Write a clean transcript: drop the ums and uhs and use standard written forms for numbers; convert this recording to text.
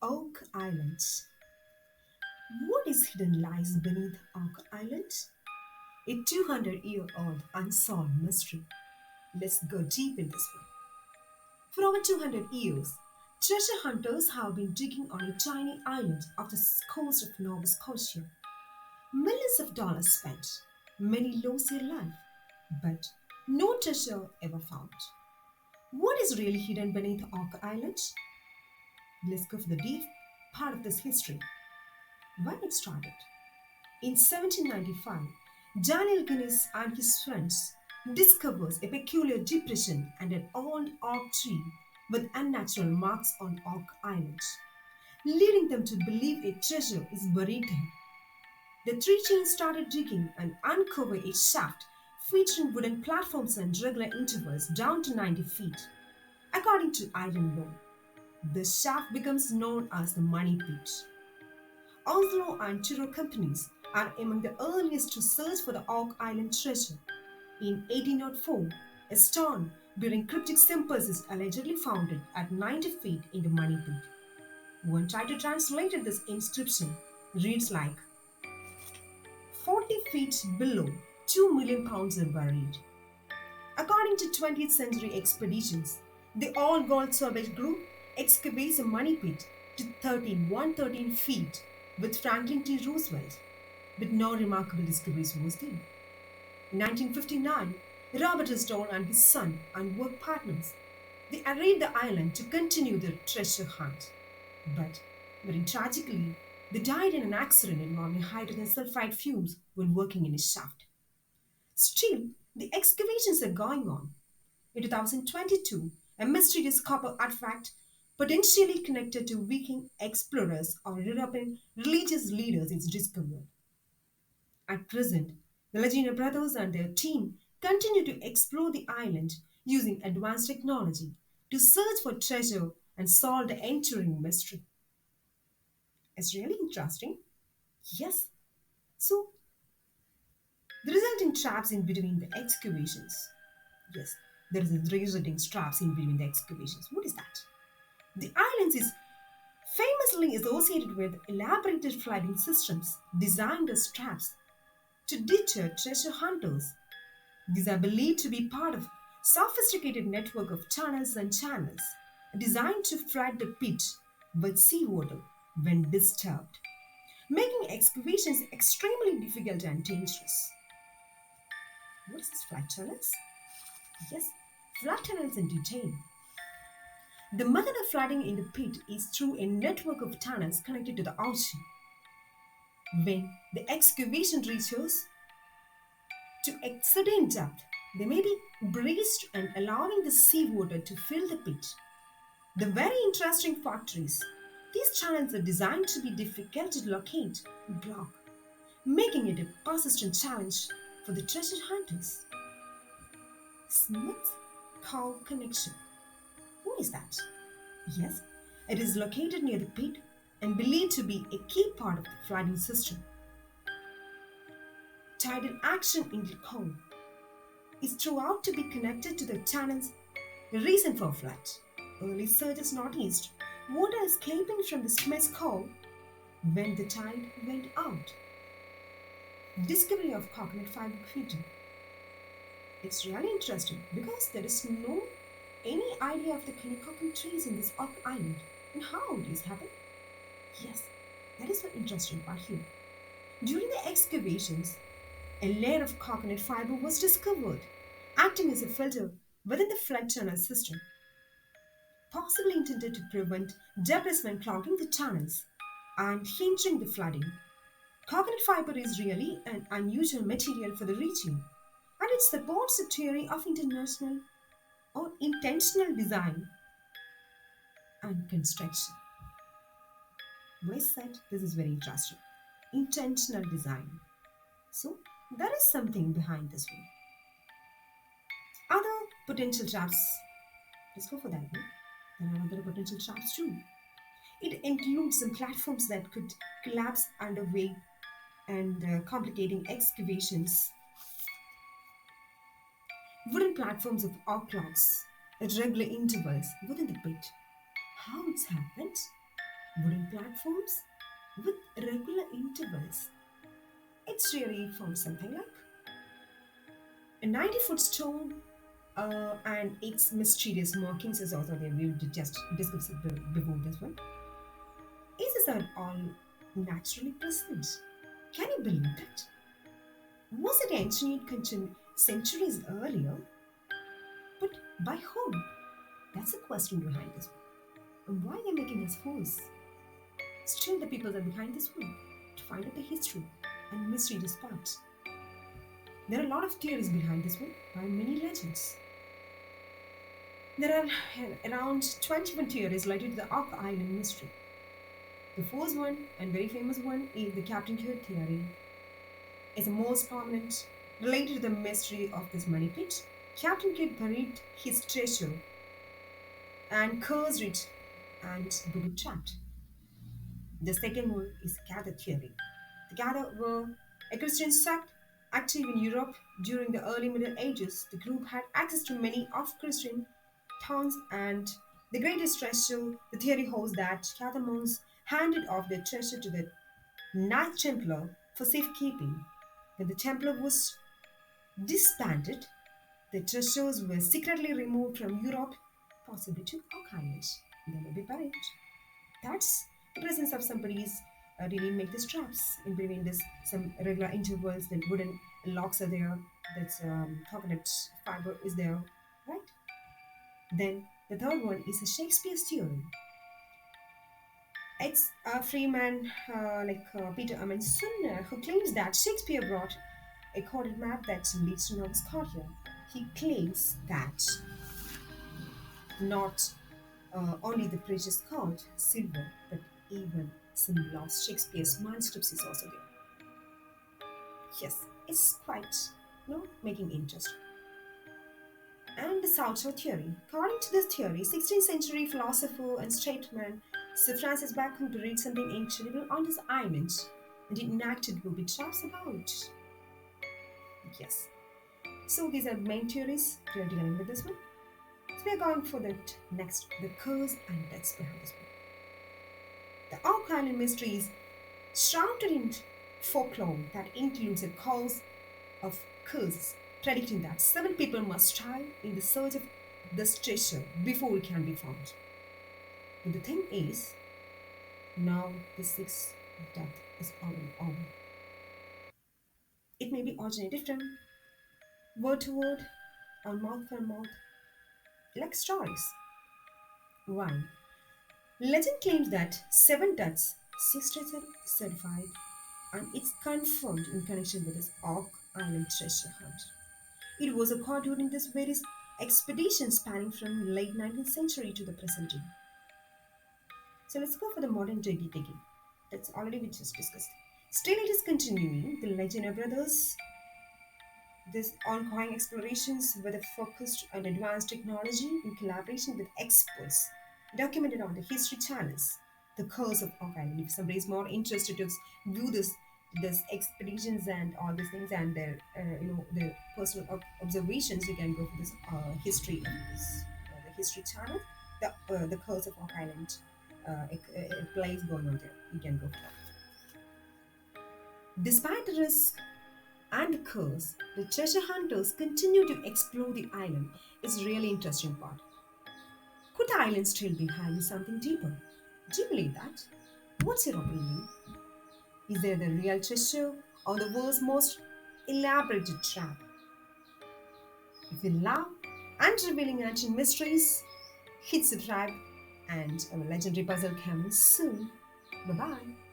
Oak Island. What is hidden lies beneath Oak Island? A 200-year-old unsolved mystery. Let's go deep in this one. For over 200 years, treasure hunters have been digging on a tiny island off the coast of Nova Scotia. Millions of dollars spent, many lose their life, but no treasure ever found. What is really hidden beneath Oak Island? Let's go for the deep part of this history. When it started. In 1795, Daniel Guinness and his friends discovers a peculiar depression and an old oak tree with unnatural marks on Oak Island, leading them to believe a treasure is buried there. The three teens started digging and uncovered a shaft featuring wooden platforms and regular intervals down to 90 feet. According to iron law, the shaft becomes known as the Money Pit. Oslo and Tyrol companies are among the earliest to search for the Oak Island treasure. In 1804, a stone bearing cryptic symbols is allegedly found at 90 feet in the Money Pit. One tried to translate this inscription reads like 40 feet below, 2 million pounds are buried. According to 20th century expeditions, the All Gold Salvage Group excavates a money pit to 113 feet with Franklin T. Roosevelt, but no remarkable discoveries was there. In 1959, Robert Restore and his son and work partners they arrayed the island to continue their treasure hunt. But very tragically, they died in an accident involving hydrogen sulfide fumes when working in a shaft. Still, the excavations are going on. In 2022, a mysterious copper artifact potentially connected to Viking explorers or European religious leaders is discovered. At present, the Legina brothers and their team continue to explore the island using advanced technology to search for treasure and solve the enduring mystery. It's really interesting. Yes. So, the resulting traps in between the excavations. Yes, there is a resulting traps in between the excavations. What is that? The islands is famously associated with elaborated flooding systems designed as traps to deter treasure hunters. These are believed to be part of sophisticated network of tunnels and channels designed to flood the pit with seawater when disturbed, making excavations extremely difficult and dangerous. What is this flood tunnels? Yes, flood tunnels in detail. The method of flooding in the pit is through a network of tunnels connected to the ocean. When the excavation reaches to a certain depth, they may be breached and allowing the seawater to fill the pit. The very interesting fact is, these channels are designed to be difficult to locate and block, making it a persistent challenge for the treasure hunters. Smith Cove Connection. Who is that? Yes, it is located near the pit and believed to be a key part of the flooding system. Tidal action in the cove is throughout to be connected to the channel's reason for flood. Early surges northeast, water escaping from the Smith's Cove when the tide went out. Discovery of coconut fiber feeding. It's really interesting because there is no any idea of the coconut trees in this Oak Island and how this happened. Yes, that is the interesting part here. During the excavations, a layer of coconut fiber was discovered, acting as a filter within the flood tunnel system, possibly intended to prevent debris when clogging the tunnels and hindering the flooding. Coconut fiber is really an unusual material for the region, and it supports the theory of international or intentional design and construction. Why said this is very interesting? Intentional design. So there is something behind this one. Other potential traps. Let's go for that one. There are other potential traps too. It includes some platforms that could collapse under weight and complicating excavations. Wooden platforms of arc logs at regular intervals within the pit. How it's happened? wooden platforms with regular intervals. It's really found something like a 90-foot stone and its mysterious markings is also there. We just discussed it before this one. Is this all naturally present? Can you believe that? Was it ancient centuries earlier? But by whom? That's a question behind this one. And why they're making us fools? Still, the people are behind this one to find out the history and mystery this part. There are a lot of theories behind this one by many legends. There are around 21 theories related to the Oak Island mystery. The first one, and very famous one, is the Captain Kidd theory. It's the most prominent, related to the mystery of this money pit. Captain Kidd buried his treasure and cursed it and would be trapped. The second one is Gather theory. The Gather were a Christian sect active in Europe during the early Middle Ages. The group had access to many of Christian towns and the greatest treasure. The theory holds that Gather monks handed off their treasure to the Knight Templar for safekeeping. When the Templar was disbanded, the treasures were secretly removed from Europe, possibly to Oak Island. They may be buried. That's the presence of somebody's really make these traps in between this some regular intervals. The wooden locks are there. That's coconut fiber is there, right? Then the third one is a Shakespeare's theory. It's a free man Peter Sunner who claims that Shakespeare brought a coded map that leads to Nova Scotia. He claims that not only the precious gold, silver, but even some lost Shakespeare's manuscripts is also there. Yes, it's quite, making interest. And the South Shore theory. According to this theory, 16th century philosopher and statesman Sir Francis Bacon buried something incredible on this island and enacted booby traps about. Yes. So these are the main theories we are dealing with this one. So we are going for that next, the curse and deaths behind this one. The Oak Island mystery is shrouded in folklore that includes a cause of curses, predicting that 7 people must die in the search of this treasure before it can be found. But the thing is, now the 6th death is already over. It may be originated from word to word or mouth to mouth, like stories. Why? Legend claims that 7 deaths, 6 deaths are certified, and it's confirmed in connection with this Oak Island treasure hunt. It was occurred during this various expeditions spanning from late 19th century to the present day. So let's go for the modern day digging. That's already we just discussed. Still, it is continuing. The Legend Brothers, this ongoing explorations with a focused on advanced technology in collaboration with experts, documented on the history channels. The Curse of Oak Island. If somebody is more interested to view this expeditions and all these things and their their personal observations, you can go for this history of this the history channel. The Curse of Oak Island. A place going on there. You can go for that. Despite the risk and the curse, the treasure hunters continue to explore the island. It's really interesting part. Could the island still be hiding something deeper? Do you believe that? What's your opinion? Is there the real treasure or the world's most elaborated trap? If you love and revealing ancient mysteries, hit subscribe and our legendary puzzle coming soon. Bye bye.